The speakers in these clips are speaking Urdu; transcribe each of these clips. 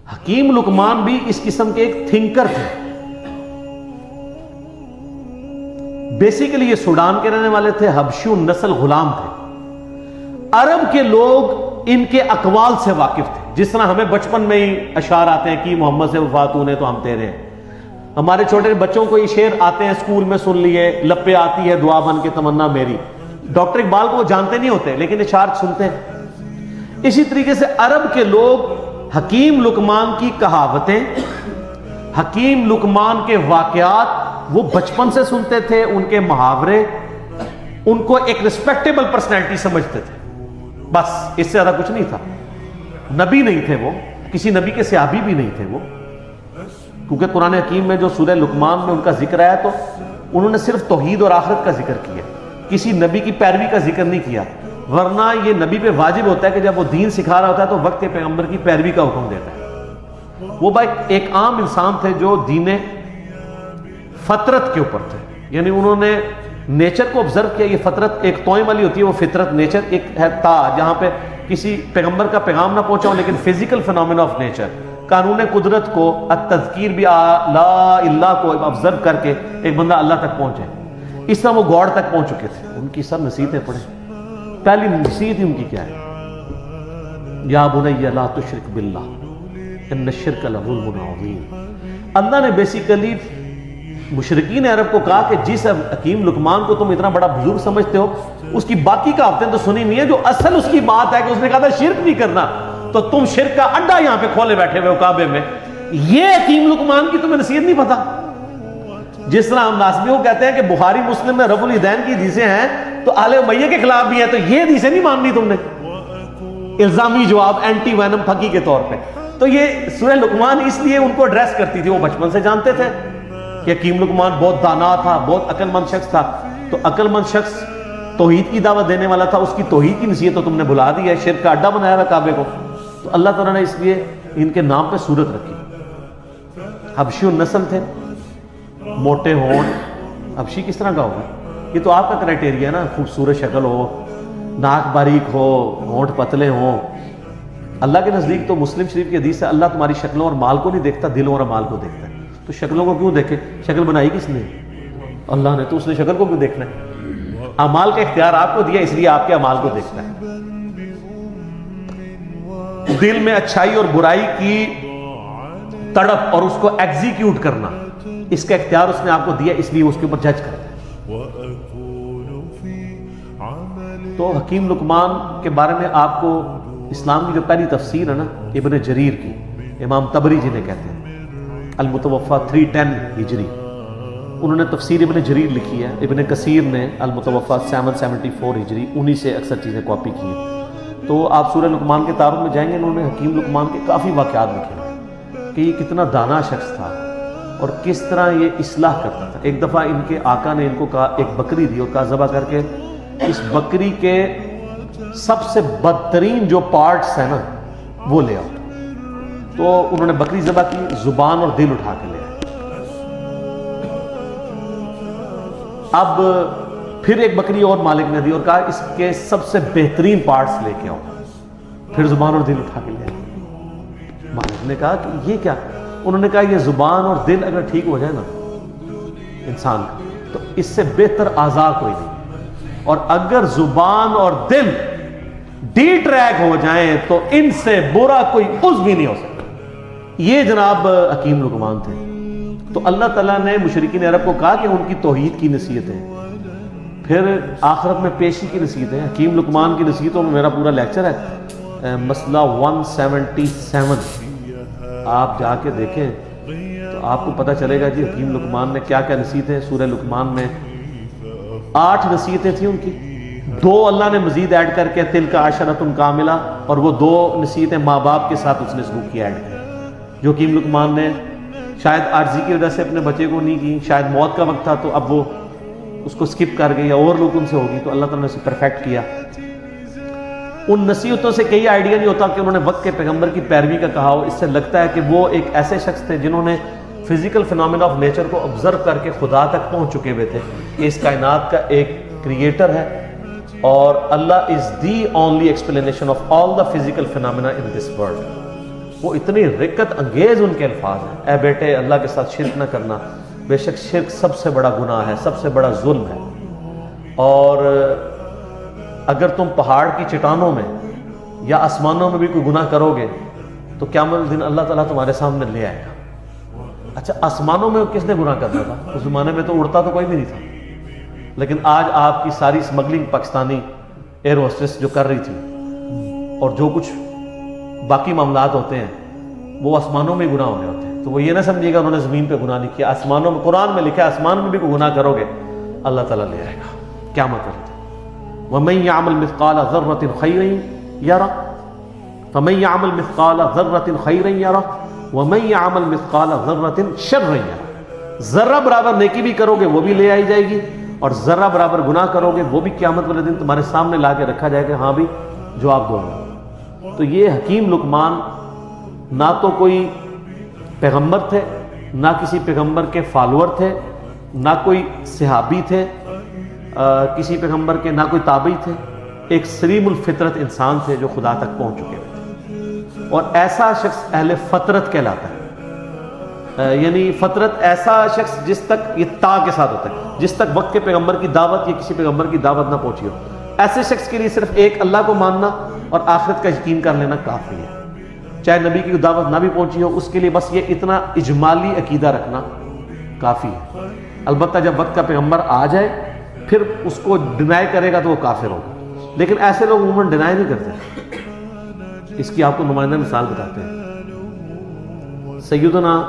حکیم لقمان بھی اس قسم کے ایک تھنکر تھے. بیسیکلی یہ سوڈان کے رہنے والے تھے, حبشی النسل غلام تھے. عرب کے لوگ ان کے اقوال سے واقف تھے. جس طرح ہمیں بچپن میں ہی اشعار آتے ہیں کہ محمد سے وفات نے تو ہم تیرے ہیں. ہمارے چھوٹے بچوں کو یہ شعر آتے ہیں, اسکول میں سن لیے, لپے آتی ہے دعا بن کے تمنا میری. ڈاکٹر اقبال کو وہ جانتے نہیں ہوتے لیکن اشعار سنتے ہیں. اسی طریقے سے عرب کے لوگ حکیم لقمان کی کہاوتیں, حکیم لقمان کے واقعات وہ بچپن سے سنتے تھے. ان کے محاورے ان کو ایک ریسپیکٹیبل پرسنالٹی سمجھتے تھے. بس اس سے زیادہ کچھ نہیں تھا. نبی نہیں تھے وہ, کسی نبی کے صحابی بھی نہیں تھے وہ, کیونکہ قرآن حکیم میں جو سورہ لقمان میں ان کا ذکر آیا تو انہوں نے صرف توحید اور آخرت کا ذکر کیا, کسی نبی کی پیروی کا ذکر نہیں کیا. ورنہ یہ نبی پہ واجب ہوتا ہے کہ جب وہ دین سکھا رہا ہوتا ہے تو وقت کے پیغمبر کی پیروی کا حکم دیتا ہے. وہ بھائی ایک عام انسان تھے جو دین فطرت کے اوپر تھے, یعنی انہوں نے نیچر کو آبزرو کیا. یہ فطرت ایک توئیں والی ہوتی ہے, وہ فطرت نیچر ایک ہے تا جہاں پہ کسی پیغمبر کا پیغام نہ پہنچا ہو, لیکن فزیکل فینومینا آف نیچر, قانون قدرت کو, التذکیر بھی لا الہ کو آبزرو کر کے ایک بندہ اللہ تک پہنچے. اس طرح وہ گاڈ تک پہنچ چکے تھے. ان کی سب نصیحتیں پڑھیں. پہلی نصیحت ان کی کیا ہے؟ یا بنی لا تشرک باللہ ان الشرک لظلم عظیم. اللہ نے بیسیکلی مشرکین عرب کو کہا کہ جس حکیم لقمان کو تم اتنا بڑا بزرگ سمجھتے ہو, اس کی باقی کہاوتیں تو سنی نہیں ہے. جو اصل اس کی بات ہے کہ اس نے کہا تھا شرک نہیں کرنا, تو تم شرک کا اڈا یہاں پہ کھولے بیٹھے ہوئے ہو کعبے میں. یہ حکیم لقمان کی تمہیں نصیحت نہیں پتا. جس طرح ہم ناصبی کو کہتے ہیں کہ بخاری مسلم میں رفع الیدین کی حدیثیں ہیں تو آل امیہ کے خلاف بھی ہیں, تو یہ حدیثیں نہیں ماننی تم نے. الزامی جواب, اینٹی وینم پھکی کے طور پہ. تو یہ سورہ لقمان اس لیے ان کو ایڈریس کرتی تھی. وہ بچپن سے جانتے تھے کہ حکیم لقمان بہت دانا تھا, بہت عقل مند شخص تھا. تو عقل مند شخص توحید کی دعوت دینے والا تھا, اس کی توحید کی نصیحت تو تم نے بھلا دی ہے, شرک کا اڈا بنایا ہوا کعبے کو. تو اللہ تعالیٰ نے اس لیے ان کے نام پہ سورت رکھی. حبشی النسل تھے, موٹے ہونٹ. حبشی کس طرح کا ہوگا؟ یہ تو آپ کا کرائٹیریا ہے نا, خوبصورت شکل ہو, ناک باریک ہو, ہونٹ پتلے ہوں. اللہ کے نزدیک تو مسلم شریف کی حدیث ہے اللہ تمہاری شکلوں اور مال کو نہیں دیکھتا, دلوں اور اعمال کو دیکھتا ہے. تو شکلوں کو کیوں دیکھے؟ شکل بنائی کس نے؟ اللہ نے. تو اس نے شکل کو کیوں دیکھنا ہے؟ اعمال کا اختیار آپ کو دیا, اس لیے آپ کے اعمال کو دیکھتا ہے. دل میں اچھائی اور برائی کی تڑپ اور اس کو ایگزیکیوٹ کرنا, اس کا اختیار اس نے آپ کو دیا, اس لیے اس کے اوپر جج کرتا ہے. تو حکیم لقمان کے بارے میں آپ کو اسلام کی جو پہلی تفسیر ہے نا ابن جریر کی, امام طبری جنہیں کہتے ہیں, المتوفا 310 ہجری, انہوں نے تفسیر ابن جریر لکھی ہے. ابن کثیر نے المتوفا 774 ہجری, انہی سے اکثر چیزیں کاپی کی ہیں. تو آپ سورہ لقمان کے تعارف میں جائیں گے, انہوں نے حکیم لقمان کے کافی واقعات لکھے ہیں کہ یہ کتنا دانا شخص تھا اور کس طرح یہ اصلاح کرتا تھا. ایک دفعہ ان کے آقا نے ان کو کہا, ایک بکری دی اور کہا ذبح کر کے اس بکری کے سب سے بدترین جو پارٹس ہیں نا وہ لے آؤ. تو انہوں نے بکری ذبح کی, زبان اور دل اٹھا کے لے آئے. اب پھر ایک بکری اور مالک نے دی اور کہا اس کے سب سے بہترین پارٹس لے کے آؤ. پھر زبان اور دل اٹھا کے لے آئے. مالک نے کہا کہ یہ کیا؟ انہوں نے کہا یہ زبان اور دل اگر ٹھیک ہو جائے نا انسان کا تو اس سے بہتر اعضاء کوئی نہیں, اور اگر زبان اور دل ڈی ٹریک ہو جائیں تو ان سے برا کوئی عضو بھی نہیں ہو سکتا. یہ جناب حکیم لقمان تھے. تو اللہ تعالیٰ نے مشرکین عرب کو کہا کہ ان کی توحید کی نصیحتیں, پھر آخرت میں پیشی کی نصیحتیں. حکیم لقمان کی نصیحتوں میں میرا پورا لیکچر ہے, مسئلہ 177, آپ جا کے دیکھیں تو آپ کو پتہ چلے گا جی حکیم لقمان نے کیا کیا نصیحتیں. سورہ لقمان میں 8 نصیحتیں تھیں ان کی, 2 اللہ نے مزید ایڈ کر کے تلک عشرۃ کاملہ, اور وہ 2 نصیحتیں ماں باپ کے ساتھ اس نے سلوک کی ایڈ کی, جو حکیم لقمان نے شاید عاجزی کی وجہ سے اپنے بچے کو نہیں کی, شاید موت کا وقت تھا تو اب وہ اس کو سکپ کر گئی, یا اور لوگ ان سے ہوگی, تو اللہ تعالیٰ نے اسے پرفیکٹ کیا. ان نصیحتوں سے کئی آئیڈیا نہیں ہوتا کہ انہوں نے وقت کے پیغمبر کی پیروی کا کہا ہو. اس سے لگتا ہے کہ وہ ایک ایسے شخص تھے جنہوں نے فزیکل فینومینا آف نیچر کو آبزرو کر کے خدا تک پہنچ چکے ہوئے تھے کہ اس کائنات کا ایک کریٹر ہے, اور Allah is the only explanation of all the physical phenomena in this world. وہ اتنی رقت انگیز ان کے الفاظ ہیں. اے بیٹے اللہ کے ساتھ شرک نہ کرنا، بے شک شرک سب سے بڑا گناہ ہے، سب سے بڑا ظلم ہے، اور اگر تم پہاڑ کی چٹانوں میں یا آسمانوں میں بھی کوئی گناہ کرو گے تو قیامت دن اللہ تعالیٰ تمہارے سامنے لے آئے گا. اچھا آسمانوں میں کس نے گناہ کرنا تھا؟ اس زمانے میں تو اڑتا تو کوئی بھی نہیں تھا، لیکن آج آپ کی ساری اسمگلنگ پاکستانی ایئر ہوسٹس جو کر رہی تھی اور جو کچھ باقی معاملات ہوتے ہیں وہ آسمانوں میں گناہ ہو رہے ہوتے ہیں. تو وہ یہ نہ سمجھیے گا انہوں نے زمین پہ گناہ نہیں کیا، آسمانوں میں قرآن میں لکھا ہے آسمان میں بھی کوئی گناہ کرو گے اللہ تعالیٰ لے آئے گا. کیا مطلب؟ وَمَن يَعْمَلْ مِثْقَالَ ذَرَّةٍ خَيْرًا يَرَهُ فَمَن يَعْمَلْ مِثْقَالَ ذَرَّةٍ خَيْرًا يَرَهُ وَمَن يَعْمَلْ مِثْقَالَ ذَرَّةٍ شَرًّا يَرَهُ. ذرہ برابر نیکی بھی کرو گے وہ بھی لے آئی جائے گی، اور ذرہ برابر گناہ کرو گے وہ بھی قیامت والے دن تمہارے سامنے لا کے رکھا جائے گا. ہاں بھی جواب دو. تو یہ حکیم لقمان نہ تو کوئی پیغمبر تھے، نہ کسی پیغمبر کے فالوور تھے، نہ کوئی صحابی تھے کسی پیغمبر کے، نہ کوئی تابعی تھے. ایک سلیم الفطرت انسان تھے جو خدا تک پہنچ چکے تھے، اور ایسا شخص اہل فطرت کہلاتا ہے. یعنی فطرت ایسا شخص جس تک یہ تا کے ساتھ ہوتا ہے، جس تک وقت کے پیغمبر کی دعوت یا کسی پیغمبر کی دعوت نہ پہنچی ہو، ایسے شخص کے لیے صرف ایک اللہ کو ماننا اور آخرت کا یقین کر لینا کافی ہے. چاہے نبی کی دعوت نہ بھی پہنچی ہو، اس کے لیے بس یہ اتنا اجمالی عقیدہ رکھنا کافی ہے. البتہ جب وقت کا پیغمبر آ جائے پھر اس کو ڈینائی کرے گا تو وہ کافر ہوگا، لیکن ایسے لوگ عموماً ڈینائی نہیں کرتے. اس کی آپ کو نمائندہ مثال بتاتے ہیں. سیدنا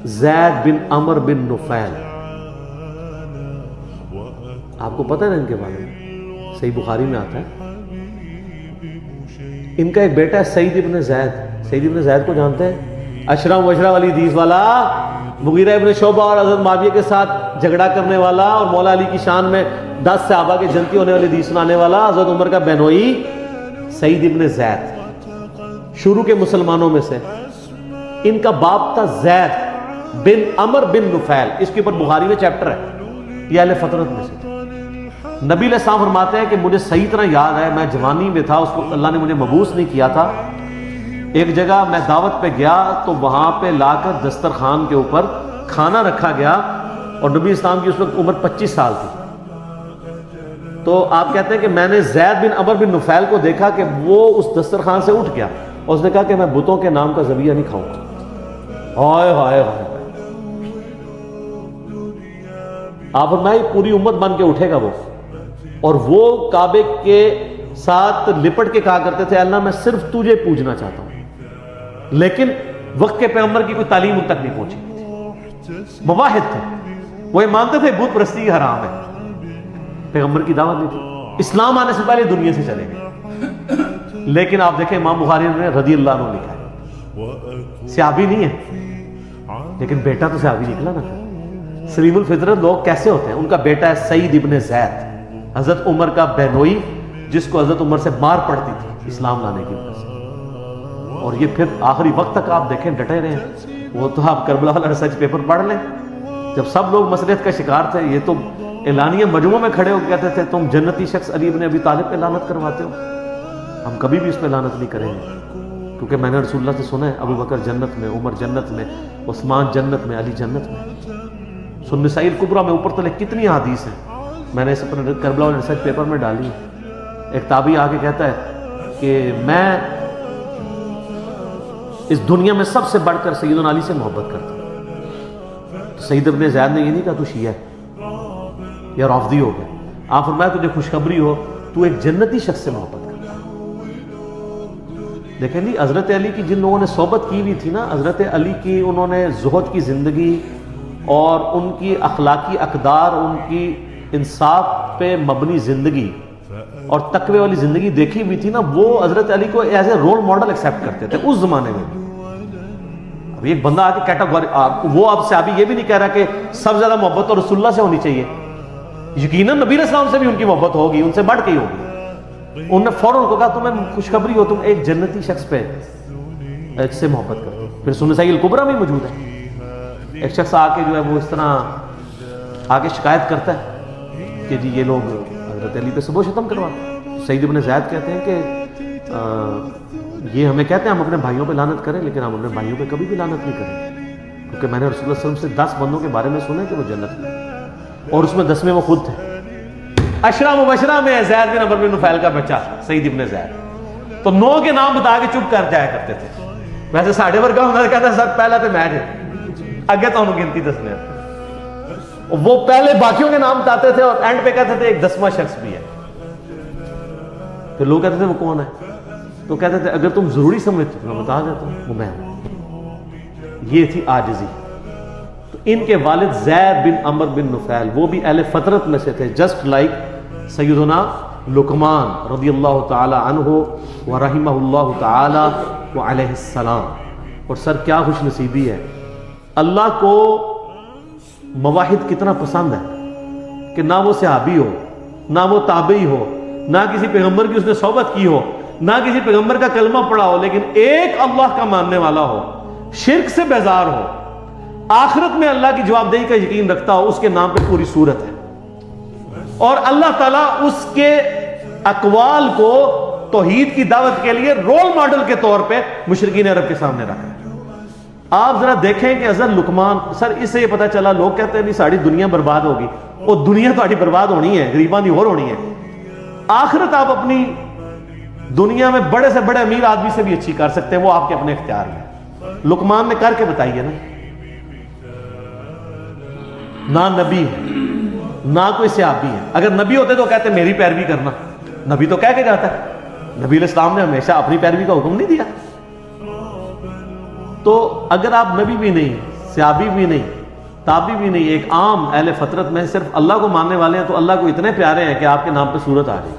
زید بن عمر بن نفیل، آپ کو پتہ ہے نا ان کے بارے میں؟ صحیح بخاری میں آتا ہے. ان کا ایک بیٹا ہے سعید ابن زید. سعید ابن زید کو جانتے ہیں؟ اشرا مبشرہ والی حدیث والا، مغیرہ ابن شعبہ اور حضرت معاویہ کے ساتھ جھگڑا کرنے والا، اور مولا علی کی شان میں 10 صحابہ کے جنتی ہونے والی حدیث سنانے والا، حضرت عمر کا بہنوئی سعید ابن زید، شروع کے مسلمانوں میں سے. ان کا باپ تھا زید بن عمر بن نفیل. اس کے اوپر بخاری میں چیپٹر ہے. یہ اہل فطرت میں سے. نبی علیہ السلام فرماتے ہیں کہ مجھے صحیح طرح یاد ہے، میں جوانی میں تھا، اس وقت اللہ نے مجھے مبعوث نہیں کیا تھا. ایک جگہ میں دعوت پہ گیا تو وہاں پہ لا کر دسترخوان کے اوپر کھانا رکھا گیا، اور نبی اسلام کی اس وقت عمر 25 سال تھی. تو آپ کہتے ہیں کہ میں نے زید بن عمر بن نفیل کو دیکھا کہ وہ اس دسترخوان سے اٹھ گیا اور اس نے کہا کہ میں بتوں کے نام کا ذبیحہ نہیں کھاؤں گا. ہائے ہائے ہائے. آپ فرمائے پوری امت بن کے اٹھے گا وہ، اور وہ کعبے کے ساتھ لپٹ کے کہا کرتے تھے اللہ میں صرف تجھے پوجنا چاہتا ہوں. لیکن وقت کے پیغمبر کی کوئی تعلیم ان تک نہیں پہنچی. مواحد تھے، وہ یہ مانتے تھے بت پرستی حرام ہے، پیغمبر کی دعوت نہیں تھی. اسلام آنے سے پہلے دنیا سے چلے گئے. لیکن آپ دیکھیں امام بخاری نے رضی اللہ عنہ لکھا ہے، صحابی نہیں ہے لیکن بیٹا تو صحابی نکلا نا. سلیم الفطرت لوگ کیسے ہوتے ہیں؟ ان کا بیٹا ہے سعید ابن زید، حضرت عمر کا بہنوئی، جس کو حضرت عمر سے مار پڑتی تھی اسلام لانے کی وجہ سے. اور یہ پھر آخری وقت تک آپ دیکھیں ڈٹے رہے ہیں. وہ تو آپ کربلا والا ریسرچ پیپر پڑھ لیں، جب سب لوگ مسلحت کا شکار تھے، یہ تو اعلانیہ مجموعوں میں کھڑے ہو کے کہتے تھے تم جنتی شخص علی ابن ابی طالب پہ لعنت کرواتے ہو. ہم کبھی بھی اس پہ لعنت نہیں کریں گے، کیونکہ میں نے رسول اللہ سے سنا ہے ابو بکر جنت میں، عمر جنت میں، عثمان جنت میں، علی جنت میں. سنن نسائی الکبریٰ میں اوپر تلے کتنی حدیث ہیں، میں نے اس اپنے کربلا والے ریسرچ پیپر میں ڈالی ہے. ایک تابعی آ کے کہتا ہے کہ میں اس دنیا میں سب سے بڑھ کر سیدنا علی سے محبت کرتا ہوں. تو سعید ابن زید نے یہ نہیں کہا تو شیعہ ہے یا رافضی ہو گیا. آپ فرمایا تجھے خوشخبری ہو تو ایک جنتی شخص سے محبت کرتا ہے. دیکھیں جی حضرت علی کی جن لوگوں نے صحبت کی ہوئی تھی نا، حضرت علی کی انہوں نے زہد کی زندگی اور ان کی اخلاقی اقدار، ان کی انصاف پہ مبنی زندگی اور تقوی والی زندگی دیکھی ہوئی تھی نا، وہ حضرت علی کو as a role model accept کرتے تھے اس زمانے میں. اب ایک بندہ آ کے کیٹاگوری، وہ اب صحابی یہ بھی نہیں کہہ رہا کہ سب زیادہ محبت تو رسول اللہ سے ہونی چاہیے. یقیناً نبی علیہ السلام سے بھی ان کی محبت ہوگی، ان سے بڑھ کے ہی ہوگی. انہوں نے فوراً کو کہا تمہیں خوشخبری ہو، تم ایک جنتی شخص پہ سے محبت کرو. پھر سنن نسائی الکبریٰ میں موجود ہے. ایک شخص آ کے جو ہے وہ اس طرح آ کے شکایت کرتا ہے کہ جی یہ لوگ حضرت علی پہ سب و شتم کرواتے ہیں. سعید ابن زید کہتے ہیں کہ یہ ہمیں کہتے ہیں ہم اپنے بھائیوں پہ لعنت کریں، لیکن ہم اپنے بھائیوں پہ کبھی بھی لعنت نہیں کریں، کیونکہ میں نے رسول اللہ صلی اللہ علیہ وسلم سے 10 بندوں کے بارے میں سنا کہ وہ جنت میں، اور اس میں 10ویں وہ خود تھے۔ عشرہ مبشرہ میں زید بن عمرو بن نفیل کا بچہ سعید ابن زید، تو 9 کے نام بتا کے چپ کر جایا کرتے تھے۔ ویسے ساڑھے ورگا ہونا کہتا سر پہلا تو میں اگے تو انہوں گنتی دسنے، وہ پہلے باقیوں کے نام بتاتے تھے اور اینڈ پہ کہتے تھے ایک 10واں شخص بھی ہے۔ پھر لوگ کہتے تھے وہ کون ہے، تو کہتے تھے اگر تم ضروری سمجھتے تو میں بتا دیتا ہوں وہ میں ہوں۔ یہ تھی عاجزی۔ تو ان کے والد زید بن عمرو بن نفیل وہ بھی اہل فطرت میں سے تھے، جسٹ لائک سیدنا لقمان رضی اللہ تعالی عنہ ورحمہ اللہ تعالی وعلیہ السلام۔ اور سر کیا خوش نصیبی ہے، اللہ کو مواحد کتنا پسند ہے کہ نہ وہ صحابی ہو، نہ وہ تابعی ہو، نہ کسی پیغمبر کی اس نے صحبت کی ہو، نہ کسی پیغمبر کا کلمہ پڑھا ہو، لیکن ایک اللہ کا ماننے والا ہو، شرک سے بیزار ہو، آخرت میں اللہ کی جواب دہی کا یقین رکھتا ہو، اس کے نام پہ پوری سورت ہے۔ اور اللہ تعالیٰ اس کے اقوال کو توحید کی دعوت کے لیے رول ماڈل کے طور پہ مشرکین عرب کے سامنے رکھا ہے۔ آپ ذرا دیکھیں کہ حضرت لقمان، سر اس سے یہ پتہ چلا لوگ کہتے ہیں نہیں ساری دنیا برباد ہوگی، وہ دنیا تو برباد ہونی ہے، غریباں دی اور ہونی ہے، آخرت آپ اپنی دنیا میں بڑے سے بڑے امیر آدمی سے بھی اچھی کر سکتے ہیں، وہ آپ کے اپنے اختیار میں۔ لقمان نے کر کے بتائیے نا، نہ نبی ہے نہ کوئی صحابی ہے، اگر نبی ہوتے تو کہتے میری پیروی کرنا، نبی تو کہہ کے جاتا ہے، نبی علیہ السلام نے ہمیشہ اپنی پیروی کا حکم نہیں دیا۔ تو اگر آپ نبی بھی نہیں، صحابی بھی نہیں، تابعی بھی نہیں، ایک عام اہل فطرت میں صرف اللہ کو ماننے والے ہیں، تو اللہ کو اتنے پیارے ہیں کہ آپ کے نام پہ سورت آ رہی ہے۔